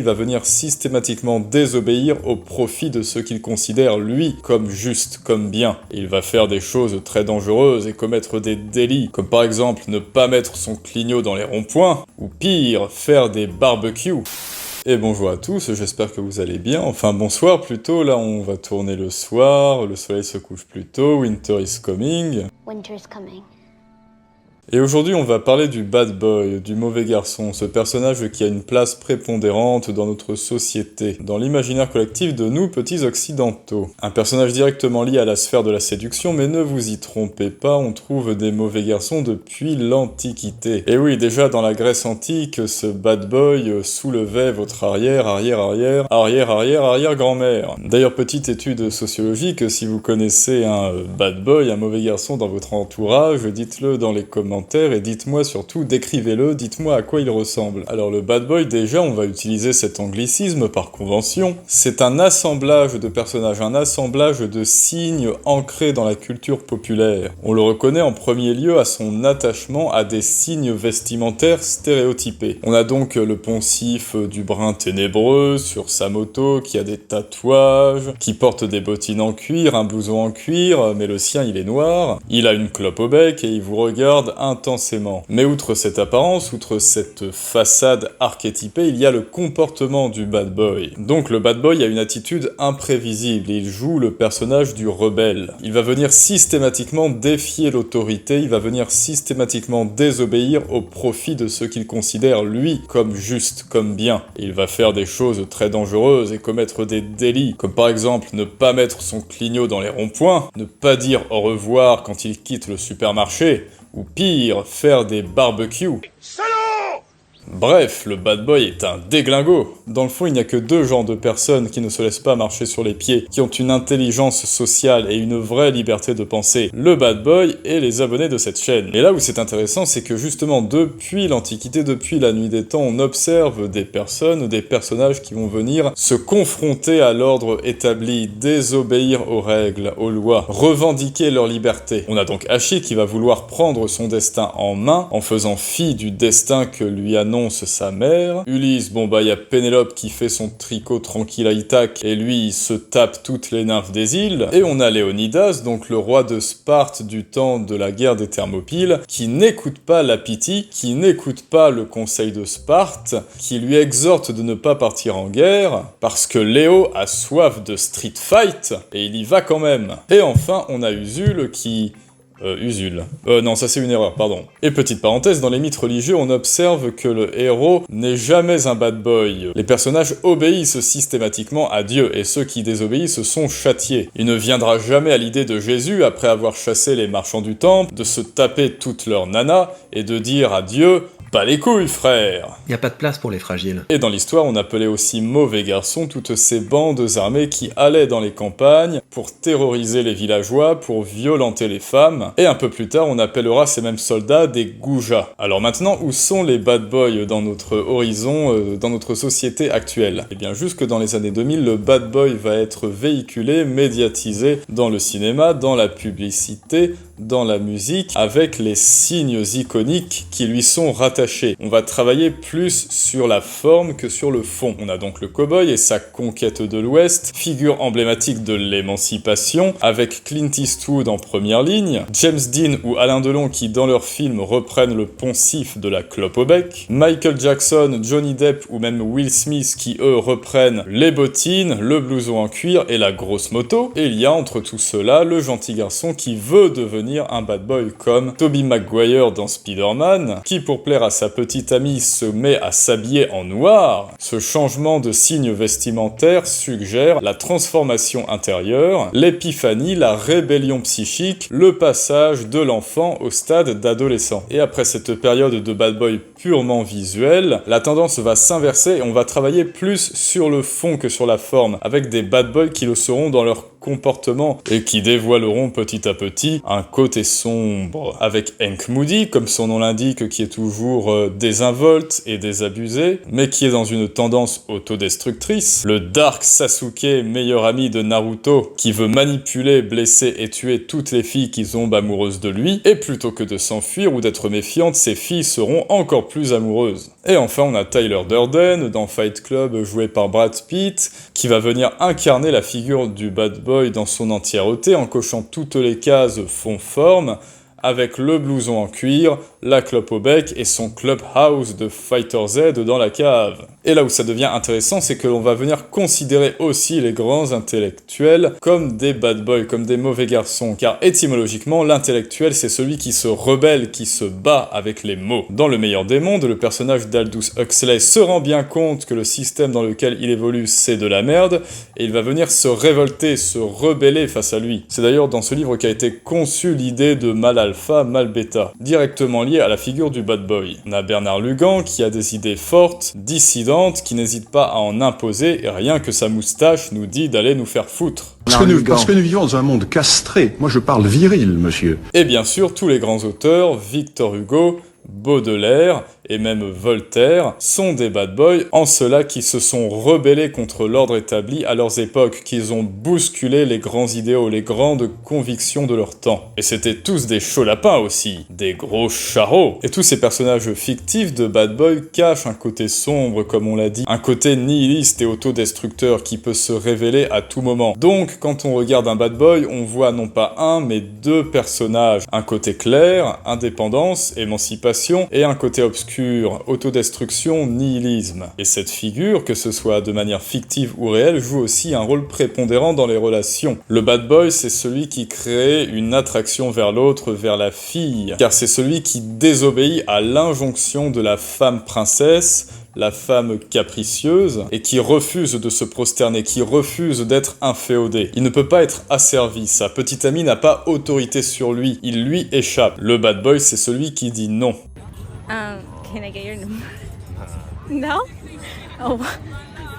va venir systématiquement désobéir au profit de ce qu'il considère, lui, comme juste, comme bien. Il va faire des choses très dangereuses et commettre des délits, comme par exemple ne pas mettre son clignot dans les ronds-points, ou pire, faire des barbecues. Et bonjour à tous, j'espère que vous allez bien, enfin bonsoir plutôt, là on va tourner le soir, le soleil se couche plus tôt, winter is coming. Winter is coming. Et aujourd'hui on va parler du bad boy, du mauvais garçon, ce personnage qui a une place prépondérante dans notre société, dans l'imaginaire collectif de nous petits occidentaux. Un personnage directement lié à la sphère de la séduction, mais ne vous y trompez pas, on trouve des mauvais garçons depuis l'Antiquité. Et oui, déjà dans la Grèce antique, ce bad boy soulevait votre arrière-grand-mère. D'ailleurs, petite étude sociologique, si vous connaissez un bad boy, un mauvais garçon dans votre entourage, dites-le dans les commentaires et dites-moi surtout, décrivez-le, dites-moi à quoi il ressemble. Alors le bad boy, déjà, on va utiliser cet anglicisme par convention. C'est un assemblage de personnages, un assemblage de signes ancrés dans la culture populaire. On le reconnaît en premier lieu à son attachement à des signes vestimentaires stéréotypés. On a donc le poncif du brun ténébreux sur sa moto, qui a des tatouages, qui porte des bottines en cuir, un blouson en cuir, mais le sien il est noir. Il a une clope au bec et il vous regarde intensément. Mais outre cette apparence, outre cette façade archétypée, il y a le comportement du bad boy. Donc le bad boy a une attitude imprévisible, il joue le personnage du rebelle. Il va venir systématiquement défier l'autorité, il va venir systématiquement désobéir au profit de ce qu'il considère, lui, comme juste, comme bien. Il va faire des choses très dangereuses et commettre des délits, comme par exemple ne pas mettre son clignot dans les ronds-points, ne pas dire au revoir quand il quitte le supermarché, ou pire, faire des barbecues. Bref, le bad boy est un déglingo. Dans le fond, il n'y a que deux genres de personnes qui ne se laissent pas marcher sur les pieds, qui ont une intelligence sociale et une vraie liberté de penser. Le bad boy et les abonnés de cette chaîne. Et là où c'est intéressant, c'est que justement, depuis l'Antiquité, depuis la nuit des temps, on observe des personnes, des personnages qui vont venir se confronter à l'ordre établi, désobéir aux règles, aux lois, revendiquer leur liberté. On a donc Achille qui va vouloir prendre son destin en main, en faisant fi du destin que lui annonce sa mère. Ulysse, bon bah y a Pénélope qui fait son tricot tranquille à Ithaque et lui il se tape toutes les nymphes des îles. Et on a Léonidas, donc le roi de Sparte du temps de la guerre des Thermopyles, qui n'écoute pas la Pythie, qui n'écoute pas le conseil de Sparte, qui lui exhorte de ne pas partir en guerre, parce que Léo a soif de street fight, et il y va quand même. Et enfin, on a Usul qui... Usul. Non, ça c'est une erreur, pardon. Et petite parenthèse, dans les mythes religieux, on observe que le héros n'est jamais un bad boy. Les personnages obéissent systématiquement à Dieu, et ceux qui désobéissent sont châtiés. Il ne viendra jamais à l'idée de Jésus, après avoir chassé les marchands du temple, de se taper toutes leurs nanas, et de dire à Dieu... Pas les couilles, frère! Y a pas de place pour les fragiles. Et dans l'histoire, on appelait aussi mauvais garçons toutes ces bandes armées qui allaient dans les campagnes pour terroriser les villageois, pour violenter les femmes. Et un peu plus tard, on appellera ces mêmes soldats des goujats. Alors maintenant, où sont les bad boys dans notre horizon, dans notre société actuelle? Eh bien, jusque dans les années 2000, le bad boy va être véhiculé, médiatisé dans le cinéma, dans la publicité, dans la musique, avec les signes iconiques qui lui sont rattachés. On va travailler plus sur la forme que sur le fond. On a donc le cow-boy et sa conquête de l'Ouest, figure emblématique de l'émancipation, avec Clint Eastwood en première ligne, James Dean ou Alain Delon qui dans leurs films reprennent le poncif de la clope au bec, Michael Jackson, Johnny Depp ou même Will Smith qui eux reprennent les bottines, le blouson en cuir et la grosse moto. Et il y a entre tout cela le gentil garçon qui veut devenir un bad boy comme Tobey Maguire dans Spider-Man, qui pour plaire à sa petite amie se met à s'habiller en noir. Ce changement de signe vestimentaire suggère la transformation intérieure, l'épiphanie, la rébellion psychique, le passage de l'enfant au stade d'adolescent. Et après cette période de bad boy purement visuel, la tendance va s'inverser et on va travailler plus sur le fond que sur la forme, avec des bad boys qui le seront dans leur comportement et qui dévoileront petit à petit un côté sombre, avec Hank Moody, comme son nom l'indique, qui est toujours désinvolte et désabusé, mais qui est dans une tendance autodestructrice, le Dark Sasuke, meilleur ami de Naruto, qui veut manipuler, blesser et tuer toutes les filles qui tombent amoureuses de lui, et plutôt que de s'enfuir ou d'être méfiantes, ces filles seront encore encore plus amoureuse. Et enfin, on a Tyler Durden dans Fight Club, joué par Brad Pitt, qui va venir incarner la figure du bad boy dans son entièreté en cochant toutes les cases fond-forme, avec le blouson en cuir, la clope au bec et son clubhouse de Fighter Z dans la cave. Et là où ça devient intéressant, c'est que l'on va venir considérer aussi les grands intellectuels comme des bad boys, comme des mauvais garçons, car étymologiquement, l'intellectuel c'est celui qui se rebelle, qui se bat avec les mots. Dans Le Meilleur des Mondes, le personnage d'Aldous Huxley se rend bien compte que le système dans lequel il évolue c'est de la merde, et il va venir se révolter, se rebeller face à lui. C'est d'ailleurs dans ce livre qu'a été conçue l'idée de mal alpha, mal bêta, directement liée à la figure du bad boy. On a Bernard Lugan qui a des idées fortes, dissidentes, qui n'hésite pas à en imposer, et rien que sa moustache nous dit d'aller nous faire foutre. Parce que nous vivons dans un monde castré. Moi je parle viril, monsieur. Et bien sûr, tous les grands auteurs, Victor Hugo, Baudelaire et même Voltaire sont des bad boys, en cela qui se sont rebellés contre l'ordre établi à leurs époques, qu'ils ont bousculé les grands idéaux, les grandes convictions de leur temps. Et c'étaient tous des chauds lapins aussi, des gros charros. Et tous ces personnages fictifs de bad boys cachent un côté sombre, comme on l'a dit, un côté nihiliste et autodestructeur qui peut se révéler à tout moment. Donc, quand on regarde un bad boy, on voit non pas un, mais deux personnages. Un côté clair, indépendance, émancipation, et un côté obscur, autodestruction, nihilisme. Et cette figure, que ce soit de manière fictive ou réelle, joue aussi un rôle prépondérant dans les relations. Le bad boy, c'est celui qui crée une attraction vers l'autre, vers la fille, car c'est celui qui désobéit à l'injonction de la femme princesse, la femme capricieuse, et qui refuse de se prosterner, qui refuse d'être inféodé. Il ne peut pas être asservi, sa petite amie n'a pas autorité sur lui, il lui échappe. Le bad boy, c'est celui qui dit non. Can I get your number? No? Oh.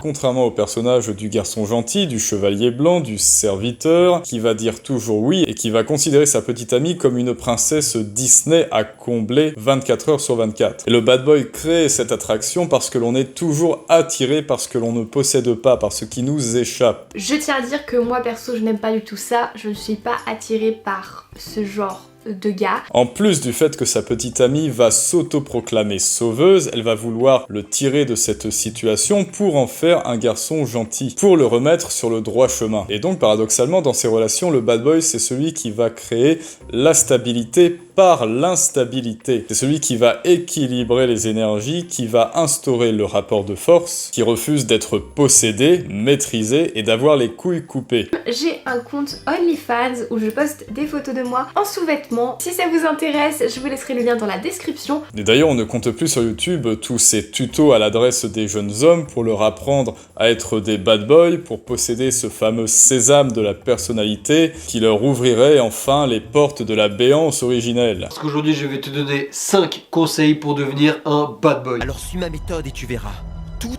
Contrairement au personnage du garçon gentil, du chevalier blanc, du serviteur, qui va dire toujours oui et qui va considérer sa petite amie comme une princesse Disney à combler 24 heures sur 24. Et le bad boy crée cette attraction parce que l'on est toujours attiré par ce que l'on ne possède pas, par ce qui nous échappe. Je tiens à dire que moi perso je n'aime pas du tout ça, je ne suis pas attirée par ce genre de gars. En plus du fait que sa petite amie va s'autoproclamer sauveuse, elle va vouloir le tirer de cette situation pour en faire un garçon gentil, pour le remettre sur le droit chemin. Et donc paradoxalement, dans ces relations, le bad boy c'est celui qui va créer la stabilité par l'instabilité. C'est celui qui va équilibrer les énergies, qui va instaurer le rapport de force, qui refuse d'être possédé, maîtrisé et d'avoir les couilles coupées. J'ai un compte OnlyFans où je poste des photos de moi en sous-vêtements. Si ça vous intéresse, je vous laisserai le lien dans la description. Et d'ailleurs, on ne compte plus sur YouTube tous ces tutos à l'adresse des jeunes hommes pour leur apprendre à être des bad boys, pour posséder ce fameux sésame de la personnalité qui leur ouvrirait enfin les portes de la béance originelle. Parce qu'aujourd'hui, je vais te donner 5 conseils pour devenir un bad boy. Alors suis ma méthode et tu verras. Toutes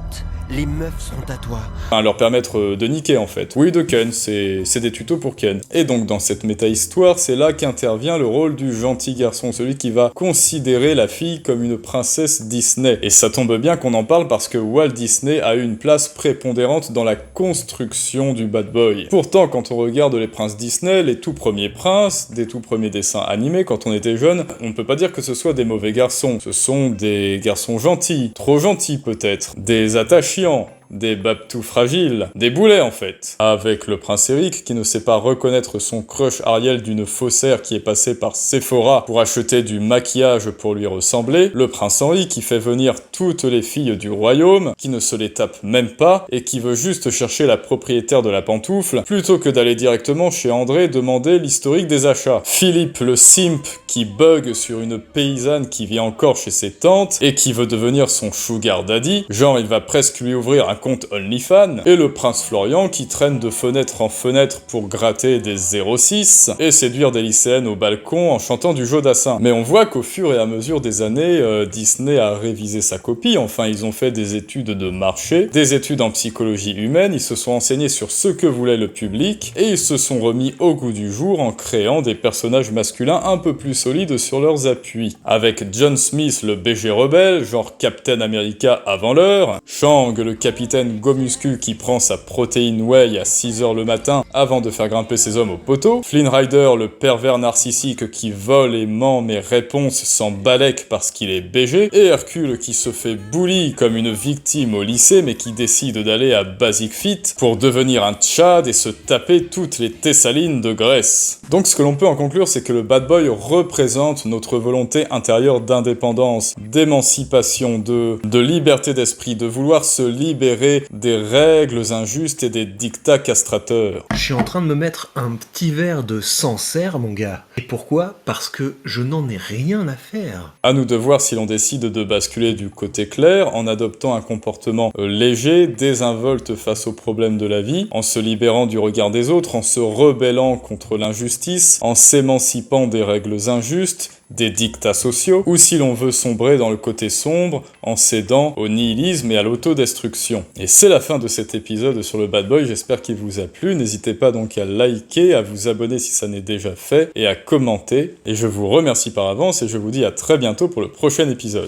les meufs seront à toi. Enfin, leur permettre de niquer en fait. Oui, de Ken, c'est des tutos pour Ken. Et donc dans cette méta-histoire, c'est là qu'intervient le rôle du gentil garçon, celui qui va considérer la fille comme une princesse Disney. Et ça tombe bien qu'on en parle parce que Walt Disney a eu une place prépondérante dans la construction du bad boy. Pourtant, quand on regarde les princes Disney, les tout premiers princes, des tout premiers dessins animés quand on était jeune, on ne peut pas dire que ce soit des mauvais garçons. Ce sont des garçons gentils, trop gentils peut-être, des attachants, des babtous fragiles, des boulets en fait. Avec le prince Eric qui ne sait pas reconnaître son crush Ariel d'une faussaire qui est passée par Sephora pour acheter du maquillage pour lui ressembler, le prince Henri qui fait venir toutes les filles du royaume, qui ne se les tape même pas et qui veut juste chercher la propriétaire de la pantoufle plutôt que d'aller directement chez André demander l'historique des achats. Philippe le simp qui bug sur une paysanne qui vit encore chez ses tantes et qui veut devenir son sugar daddy, genre il va presque lui ouvrir un compte OnlyFans, et le prince Florian qui traîne de fenêtre en fenêtre pour gratter des 06 et séduire des lycéennes au balcon en chantant du Jodassin. Mais on voit qu'au fur et à mesure des années, Disney a révisé sa copie, enfin ils ont fait des études de marché, des études en psychologie humaine, ils se sont enseignés sur ce que voulait le public, et ils se sont remis au goût du jour en créant des personnages masculins un peu plus solides sur leurs appuis. Avec John Smith, le BG rebelle, genre Captain America avant l'heure, Shang, le capitaine Gomuscu qui prend sa protéine whey à 6h le matin avant de faire grimper ses hommes au poteau, Flynn Rider, le pervers narcissique qui vole et ment mais réponse sans balèque parce qu'il est BG, et Hercule qui se fait bully comme une victime au lycée mais qui décide d'aller à Basic Fit pour devenir un Tchad et se taper toutes les Thessalines de Grèce. Donc ce que l'on peut en conclure, c'est que le bad boy représente notre volonté intérieure d'indépendance, d'émancipation, de liberté d'esprit, de vouloir se libérer des règles injustes et des dictats castrateurs. Je suis en train de me mettre un petit verre de Sancerre, mon gars. Et pourquoi ? Parce que je n'en ai rien à faire. À nous de voir si l'on décide de basculer du côté clair en adoptant un comportement léger, désinvolte face aux problèmes de la vie, en se libérant du regard des autres, en se rebellant contre l'injustice, en s'émancipant des règles injustes, des dictats sociaux, ou si l'on veut sombrer dans le côté sombre en cédant au nihilisme et à l'autodestruction. Et c'est la fin de cet épisode sur le bad boy, j'espère qu'il vous a plu, n'hésitez pas donc à liker, à vous abonner si ça n'est déjà fait, et à commenter, et je vous remercie par avance et je vous dis à très bientôt pour le prochain épisode.